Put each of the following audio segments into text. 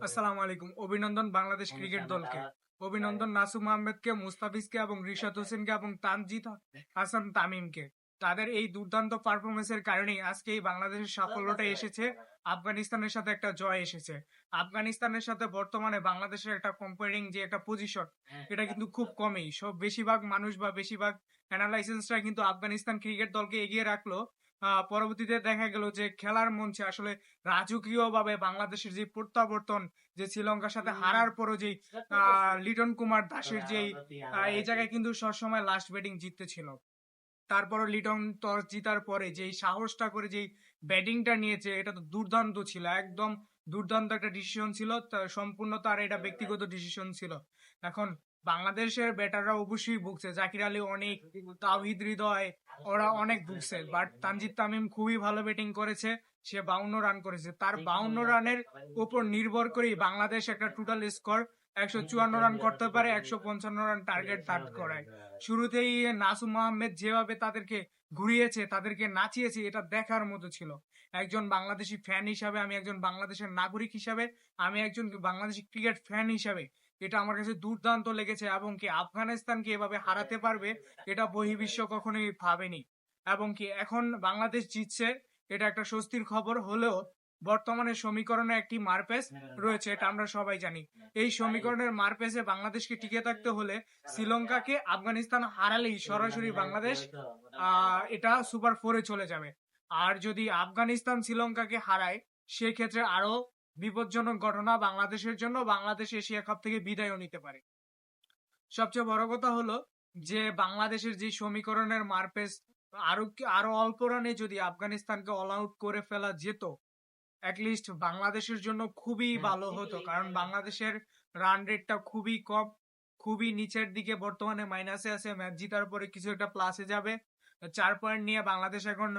আসসালামু আলাইকুম। অভিনন্দন বাংলাদেশ ক্রিকেট দলকে। অভিনন্দন নাসুম আহমেদকে, মুস্তাফিজকে এবং রিশাদ হোসেনকে এবং তানজিদ হাসান তামিমকে। তাদের এই দুর্দান্ত পারফরমেন্সের কারণেই আজকে এই বাংলাদেশের সাফল্যটা এসেছে। আফগানিস্তানের সাথে একটা জয় এসেছে। আফগানিস্তানের সাথে বর্তমানে বাংলাদেশের একটা কম্পেয়ারিং যে একটা পজিশন, এটা কিন্তু খুব কমই। বেশিরভাগ মানুষ বা বেশিরভাগ অ্যানালাইসিসরা কিন্তু আফগানিস্তান ক্রিকেট দলকে এগিয়ে রাখলো। পরবর্তীতে দেখা গেল যে খেলার মঞ্চে আসলে রাজকীয়ভাবে বাংলাদেশের যে প্রত্যাবর্তন, যে শ্রীলঙ্কার সাথে হারার পরও যে লিটন কুমার দাসের যেই এই জায়গায় কিন্তু সবসময় লাস্ট ব্যাটিং জিততে ছিল। তারপরও লিটন টস জিতার পরে যেই সাহসটা করে যেই ব্যাটিংটা নিয়েছে, এটা তো দুর্দান্ত ছিল, একদম দুর্দান্ত একটা ডিসিশন ছিল। সম্পূর্ণ তার এটা ব্যক্তিগত ডিসিশন ছিল। এখন বাংলাদেশের ব্যাটাররা অবশ্যই ভুগছে, জাকির আলী অনেক, তাওহিদ হৃদয়, ওরা অনেক ভুগছে, বাট তানজিদ তামিম খুবই ভালো ব্যাটিং করেছে। সে 52 রান করেছে। তার 52 রানের উপর নির্ভর করেই বাংলাদেশ একটা টোটাল স্কোর 154 রান করতে পারে, 155 রান টার্গেট দাঁড় করায়। শুরুতেই নাসুম আহমেদ যেভাবে তাদেরকে ঘুরিয়েছে, তাদেরকে নাচিয়েছে, এটা দেখার মতো ছিল। একজন বাংলাদেশি ফ্যান হিসাবে, আমি একজন বাংলাদেশের নাগরিক হিসাবে, আমি একজন বাংলাদেশি ক্রিকেট ফ্যান হিসাবে এটা আমার কাছে দুর্দান্ত লেগেছে। এবং কি আফগানিস্তানকে এভাবে হারাতে পারবে এটা বহির্বিশ্ব কখনোই ভাবেনি। এবং কি এখন বাংলাদেশ জিতছে, এটা একটা স্বস্তির খবর হলেও বর্তমানে সমীকরণে একটি মারপ্যাচ রয়েছে, এটা আমরা সবাই জানি। এই সমীকরণের মারপ্যাচে বাংলাদেশকে টিকে থাকতে হলে শ্রীলঙ্কাকে আফগানিস্তান হারালেই সরাসরি বাংলাদেশ এটা সুপার 4-এ চলে যাবে। আর যদি আফগানিস্তান শ্রীলঙ্কাকে হারায়, সেক্ষেত্রে আরো বিপজ্জনক ঘটনা বাংলাদেশের জন্য। বাংলাদেশ এশিয়া কাপ থেকে বিদায়ও নিতে পারে। সবচেয়ে বড় কথা হলো যে বাংলাদেশের যে সমীকরণের মারপ্যাচ, আরো অল্প রানে যদি আফগানিস্তানকে অল আউট করে ফেলা যেত, অ্যাটলিস্ট বাংলাদেশের জন্য খুবই ভালো হতো। কারণ বাংলাদেশের রান রেটটা খুবই কম, খুবই নিচের দিকে, বর্তমানে মাইনাসে আছে। ম্যাচ জিতার পরে কিছু একটা প্লাসে যাবে। 4 পয়েন্ট নিয়ে বাংলাদেশ এখন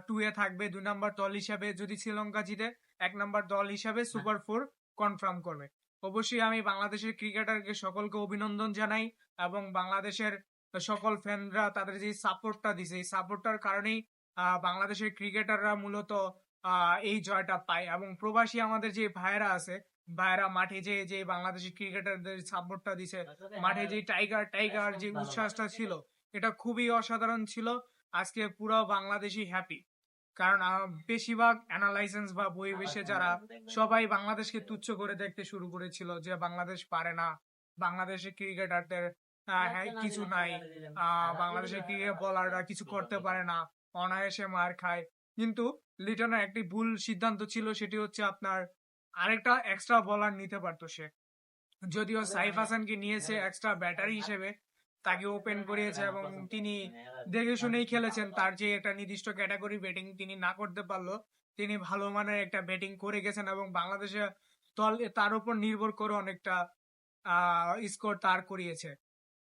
2-এ থাকবে, 2 নম্বর দল হিসাবে। যদি শ্রীলঙ্কা জিতে 1 নম্বর দল হিসাবে সুপার 4 কনফার্ম করবে। অবশ্যই আমি বাংলাদেশের ক্রিকেটারকে সকলকে অভিনন্দন জানাই এবং বাংলাদেশের সকল ফ্যানরা তাদের যে সাপোর্টটা দিছে, এই সাপোর্টটার কারণেই বাংলাদেশের ক্রিকেটাররা মূলত এই জয়টা পায়। এবং প্রবাসী আমাদের যে ভাইয়েরা আছে, ভাইয়েরা মাঠে যে বাংলাদেশি ক্রিকেটারদের সাপোর্টটা দিছে, মাঠে যে টাইগার টাইগার যে উচ্ছ্বাসটা ছিল, এটা খুবই অসাধারণ ছিল। আজকে পুরো বাংলাদেশি হ্যাপি। কারণ বেশিরভাগ অ্যানালাইসেন্স বা বহির্বিশ্বে যারা, সবাই বাংলাদেশকে তুচ্ছ করে দেখতে শুরু করেছিল যে বাংলাদেশ পারে না, বাংলাদেশের ক্রিকেটারদের কিছু নাই, বাংলাদেশের ক্রিকেট বোলাররা কিছু করতে পারে না, অনায়াসে মার খায়। কিন্তু লিটনের একটি ভুল সিদ্ধান্ত ছিল, সেটি হচ্ছে আপনার আরেকটা এক্সট্রা বোলার নিতে পারতো সে। যদিও সাইফ হাসানকে নিয়েছে এক্সট্রা ব্যাটারি হিসেবে, তাকে ওপেন করিয়েছে এবং তিনি দেখে শুনেই খেলেছেন। তার যে একটা নির্দিষ্ট ক্যাটাগরি ব্যাটিং তিনি না করতে পারলো, তিনি ভালো মানের একটা ব্যাটিং করে গেছেন এবং বাংলাদেশের দল তার উপর নির্ভর করে অনেকটা স্কোর তার করিয়েছে।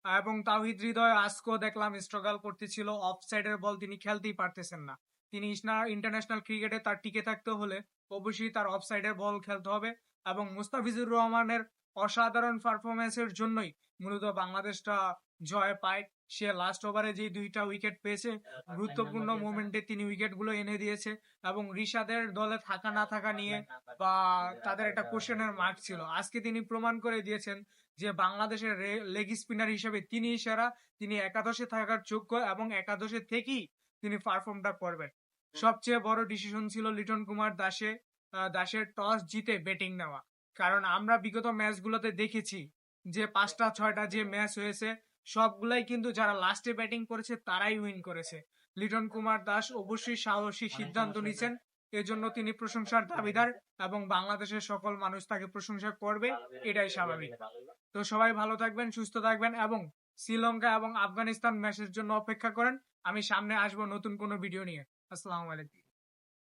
এবং তাওহিদ হৃদয় আজকেও দেখলাম স্ট্রাগল করতেছিল, অফ সাইডের বল তিনি খেলতেই পারতেছেন না। তিনি ইন্টারন্যাশনাল ক্রিকেটে তার টিকে থাকতে হলে অবশ্যই তার অফ সাইডের বল খেলতে হবে। এবং মুস্তাফিজুর রহমানের অসাধারণ পারফরমেন্সের জন্যই মূলত বাংলাদেশটা জয় পায়। সে লাস্ট ওভারে যে 2টা উইকেট পেয়েছে, গুরুত্বপূর্ণ মোমেন্টে তিনি উইকেট গুলো এনে দিয়েছে। এবং রিশাদের দলে থাকা না থাকা নিয়ে বা তাদের একটা কোশ্চেনের মার্ক ছিল, আজকে তিনি প্রমাণ করে দিয়েছেন যে বাংলাদেশের লেগ স্পিনার হিসেবে তিনি সেরা, তিনি একাদশে থাকার যোগ্য এবং একাদশে থেকেই তিনি পারফর্মটা করবেন। সবচেয়ে বড় ডিসিশন ছিল লিটন কুমার দাসের টস জিতে ব্যাটিং নেওয়া। কারণ আমরা বিগত ম্যাচগুলোতে দেখেছি যে 5টা 6টা যে ম্যাচ হয়েছে, সবগুলাই কিন্তু যারা লাস্টে ব্যাটিং করেছে তারাই উইন করেছে। লিটন কুমার দাস অবশ্যই সাহসী সিদ্ধান্ত নিয়েছেন, এজন্য তিনি প্রশংসার দাবিদার এবং বাংলাদেশের সকল মানুষ তাকে প্রশংসা করবে, এটাই স্বাভাবিক। তো সবাই ভালো থাকবেন, সুস্থ থাকবেন এবং শ্রীলঙ্কা এবং আফগানিস্তান ম্যাচের জন্য অপেক্ষা করেন। আমি সামনে আসবো নতুন কোনো ভিডিও নিয়ে। আসসালামু আলাইকুম।